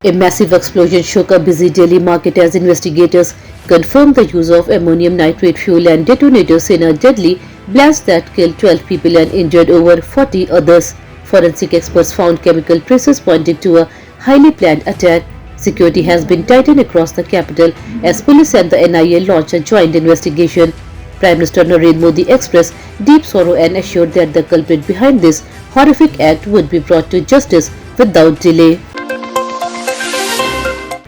A massive explosion shook a busy Delhi market as investigators confirmed the use of ammonium nitrate fuel and detonators in a deadly blast that killed 12 people and injured over 40 others. Forensic experts found chemical traces pointing to a highly planned attack. Security has been tightened across the capital as police and the NIA launched a joint investigation. Prime Minister Narendra Modi expressed deep sorrow and assured that the culprit behind this horrific act would be brought to justice without delay.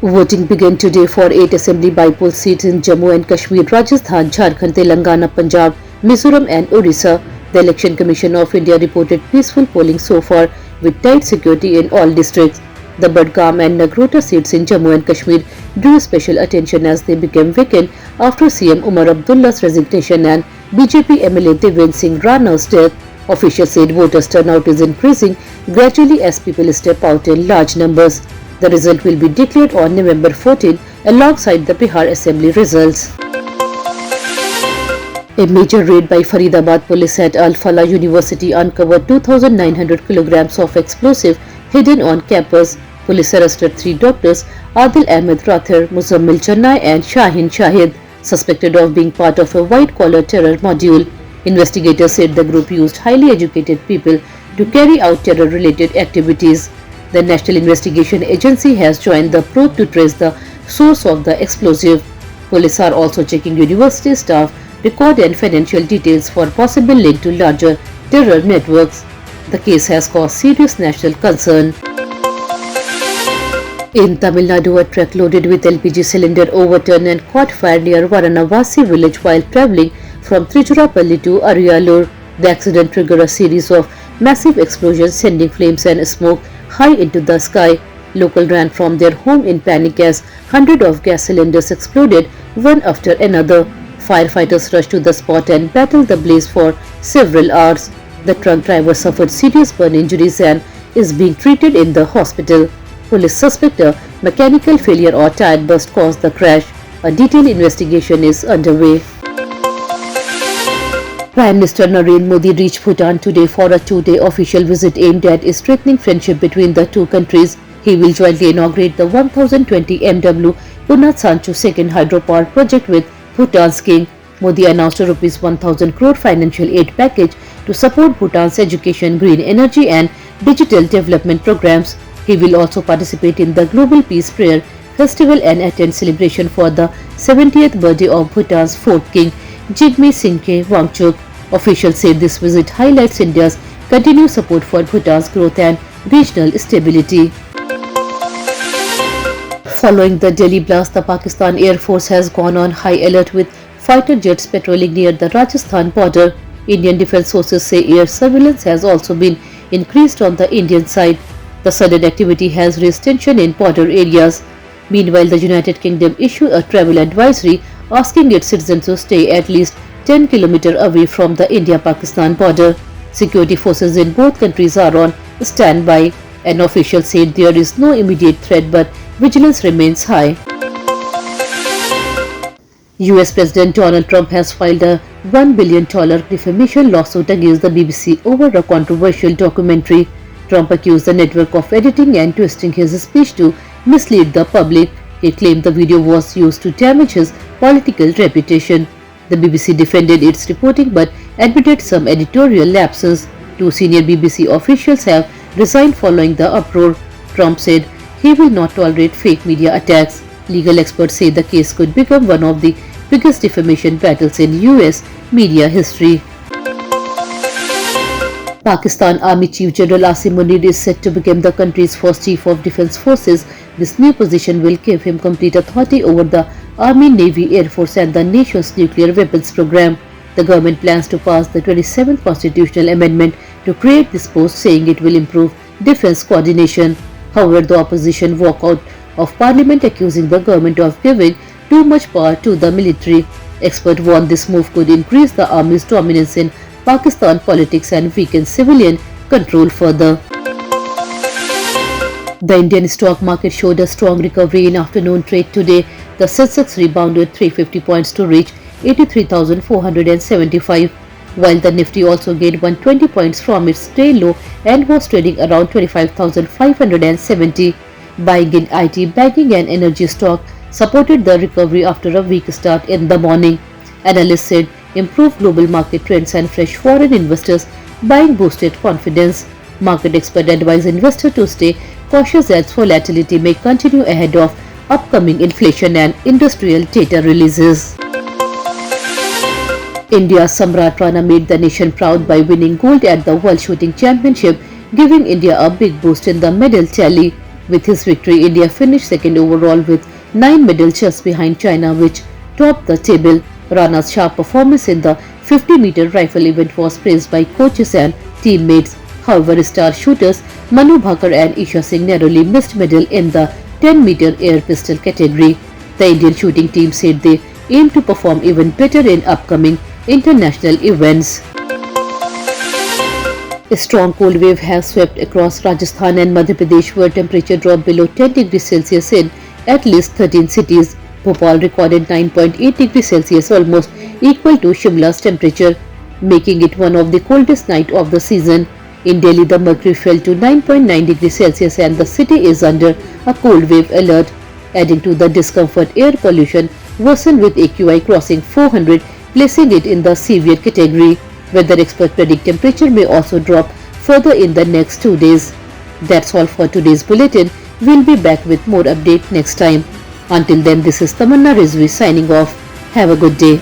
Voting began today for 8 assembly by-poll seats in Jammu and Kashmir, Rajasthan, Jharkhand, Telangana, Punjab, Mizoram and Odisha. The Election Commission of India reported peaceful polling so far with tight security in all districts. The Budgam and Nagrota seats in Jammu and Kashmir drew special attention as they became vacant after CM Umar Abdullah's resignation and BJP MLA Devendra Singh Rana's death. Officials said voters' turnout is increasing gradually as people step out in large numbers. The result will be declared on November 14 alongside the Bihar Assembly results. A major raid by Faridabad police at Al Falah University uncovered 2,900 kilograms of explosive hidden on campus. Police arrested 3 doctors, Adil Ahmed Rathir, Muzammil Chennai and Shahin Shahid, suspected of being part of a white-collar terror module. Investigators said the group used highly educated people to carry out terror-related activities. The National Investigation Agency has joined the probe to trace the source of the explosive. Police are also checking university staff, record and financial details for possible link to larger terror networks. The case has caused serious national concern. In Tamil Nadu, a truck loaded with LPG cylinder overturned and caught fire near Varanavasi village while travelling from Trichurapalli to Ariyalur. The accident triggered a series of massive explosions, sending flames and smoke high into the sky. Locals ran from their home in panic as hundreds of gas cylinders exploded one after another. Firefighters rushed to the spot and battled the blaze for several hours. The truck driver suffered serious burn injuries and is being treated in the hospital. Police suspect a mechanical failure or tire burst caused the crash. A detailed investigation is underway. Prime Minister Narendra Modi reached Bhutan today for a 2-day official visit aimed at strengthening friendship between the two countries. He will jointly inaugurate the 1020 MW Punat Sanchu second hydropower project with Bhutan's king. Modi announced a Rs 1000 crore financial aid package to support Bhutan's education, green energy and digital development programs. He will also participate in the Global Peace Prayer Festival and attend celebration for the 70th birthday of Bhutan's 4th king, Jigme Singke Wangchuk. Officials say this visit highlights India's continued support for Bhutan's growth and regional stability. Following the Delhi blast, the Pakistan Air Force has gone on high alert with fighter jets patrolling near the Rajasthan border. Indian defense sources say air surveillance has also been increased on the Indian side. The sudden activity has raised tension in border areas. Meanwhile, the United Kingdom issued a travel advisory asking its citizens to stay at least 10 km away from the India-Pakistan border. Security forces in both countries are on standby. An official said there is no immediate threat but vigilance remains high. US President Donald Trump has filed a $1 billion defamation lawsuit against the BBC over a controversial documentary. Trump accused the network of editing and twisting his speech to mislead the public. He claimed the video was used to damage his political reputation. The BBC defended its reporting but admitted some editorial lapses. 2 senior BBC officials have resigned following the uproar. Trump said he will not tolerate fake media attacks. Legal experts say the case could become one of the biggest defamation battles in US media history. Pakistan Army Chief General Asim Munir is set to become the country's first Chief of Defence Forces. This new position will give him complete authority over the Army, Navy, Air Force and the nation's nuclear weapons program. The government plans to pass the 27th constitutional amendment to create this post, saying it will improve defence coordination. However, the opposition walked out of parliament accusing the government of giving too much power to the military. Experts warn this move could increase the army's dominance in Pakistan politics and weaken civilian control further. The Indian stock market showed a strong recovery in afternoon trade today. The Sensex rebounded 350 points to reach 83,475, while the Nifty also gained 120 points from its day low and was trading around 25,570. Buying in IT, banking and energy stock supported the recovery after a weak start in the morning. Analysts said improved global market trends and fresh foreign investors buying boosted confidence. Market experts advise investors to stay cautious as volatility may continue ahead of upcoming inflation and industrial data releases. India's Samrat Rana made the nation proud by winning gold at the World Shooting Championship, giving India a big boost in the medal tally. With his victory, India finished second overall with 9 medals just behind China, which topped the table. Rana's sharp performance in the 50-meter rifle event was praised by coaches and teammates. However, star shooters Manu Bhaker and Isha Singh narrowly missed medal in the 10-meter air pistol category. The Indian shooting team said they aim to perform even better in upcoming international events. A strong cold wave has swept across Rajasthan and Madhya Pradesh, where temperature dropped below 10 degrees Celsius in at least 13 cities. Bhopal recorded 9.8 degrees Celsius, almost equal to Shimla's temperature, making it one of the coldest nights of the season. In Delhi, the mercury fell to 9.9 degrees Celsius and the city is under a cold wave alert. Adding to the discomfort, air pollution worsened with AQI crossing 400, placing it in the severe category. Weather experts predict temperature may also drop further in the next 2 days. That's all for today's bulletin. We'll be back with more update next time. Until then, this is Tamanna Rizvi signing off. Have a good day.